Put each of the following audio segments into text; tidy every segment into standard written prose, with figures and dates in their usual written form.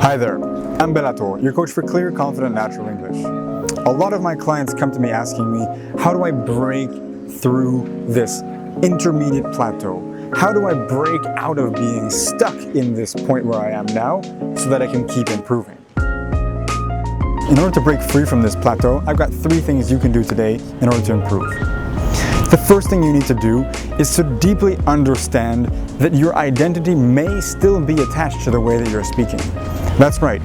Hi there, I'm Plateau, your coach for clear, confident, natural English. A lot of my clients come to me asking me, how do I break through this intermediate plateau? How do I break out of being stuck in this point where I am now so that I can keep improving? In order to break free from this plateau, I've got 3 things you can do today in order to improve. The first thing you need to do is to deeply understand that your identity may still be attached to the way that you're speaking. That's right.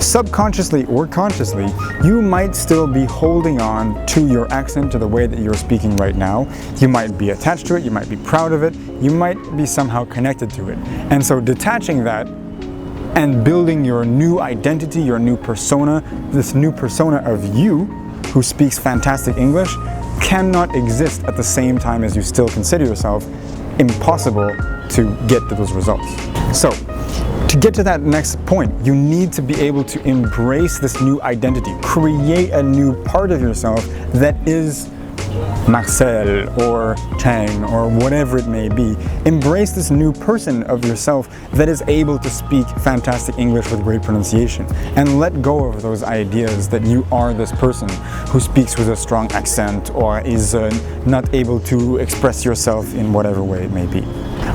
Subconsciously or consciously, you might still be holding on to your accent, to the way that you're speaking right now. You might be attached to it, you might be proud of it, you might be somehow connected to it. And so detaching that and building your new identity, your new persona, this new persona of you who speaks fantastic English cannot exist at the same time as you still consider yourself impossible to get to those results. So, to get to that next point, you need to be able to embrace this new identity, create a new part of yourself that is Marcel or Chang or whatever it may be. Embrace this new person of yourself that is able to speak fantastic English with great pronunciation, and let go of those ideas that you are this person who speaks with a strong accent or is not able to express yourself in whatever way it may be.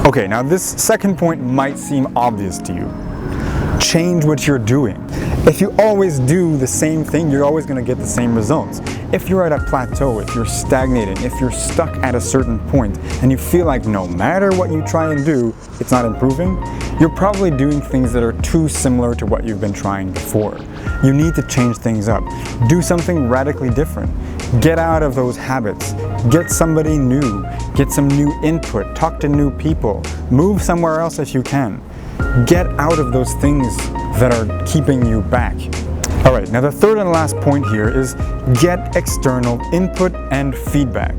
Okay, now this second point might seem obvious to you. Change what you're doing. If you always do the same thing, you're always going to get the same results. If you're at a plateau, if you're stagnating, if you're stuck at a certain point and you feel like no matter what you try and do, it's not improving, you're probably doing things that are too similar to what you've been trying before. You need to change things up. Do something radically different. Get out of those habits. Get somebody new. Get some new input. Talk to new people. Move somewhere else if you can. Get out of those things that are keeping you back. All right, now the third and last point here is get external input and feedback.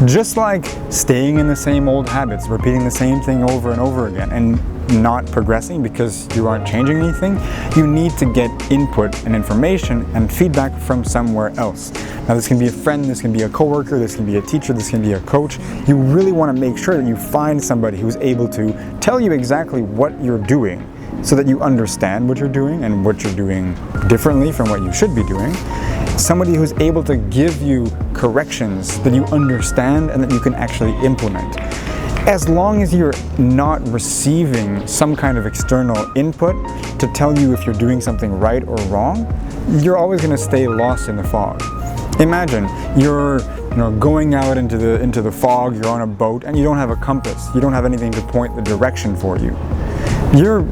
Just like staying in the same old habits, repeating the same thing over and over again and not progressing because you aren't changing anything, you need to get input and information and feedback from somewhere else. Now this can be a friend, this can be a coworker, this can be a teacher, this can be a coach. You really want to make sure that you find somebody who's able to tell you exactly what you're doing so that you understand what you're doing and what you're doing differently from what you should be doing. Somebody who's able to give you corrections that you understand and that you can actually implement. As long as you're not receiving some kind of external input to tell you if you're doing something right or wrong, you're always going to stay lost in the fog. Imagine you're going out into the fog, you're on a boat, and you don't have a compass. You don't have anything to point the direction for you. You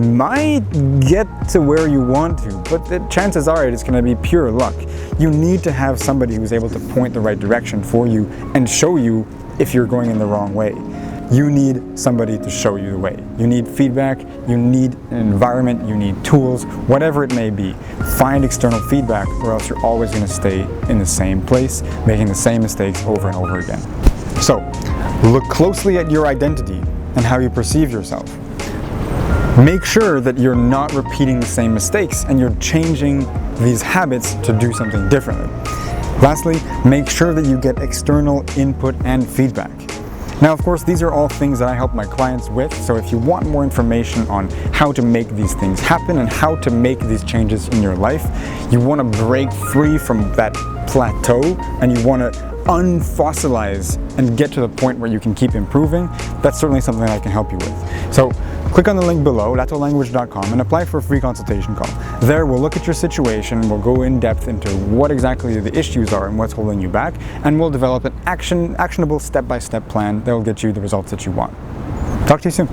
might get to where you want to, but the chances are it's going to be pure luck. You need to have somebody who's able to point the right direction for you and show you if you're going in the wrong way. You need somebody to show you the way. You need feedback, you need an environment, you need tools, whatever it may be. Find external feedback or else you're always going to stay in the same place, making the same mistakes over and over again. So, look closely at your identity and how you perceive yourself. Make sure that you're not repeating the same mistakes and you're changing these habits to do something differently. Lastly, make sure that you get external input and feedback. Now, of course, these are all things that I help my clients with, so if you want more information on how to make these things happen and how to make these changes in your life, you want to break free from that plateau and you want to unfossilize and get to the point where you can keep improving, that's certainly something I can help you with. So click on the link below, latolanguage.com, and apply for a free consultation call. There we'll look at your situation, we'll go in depth into what exactly the issues are and what's holding you back, and we'll develop an actionable step-by-step plan that will get you the results that you want. Talk to you soon.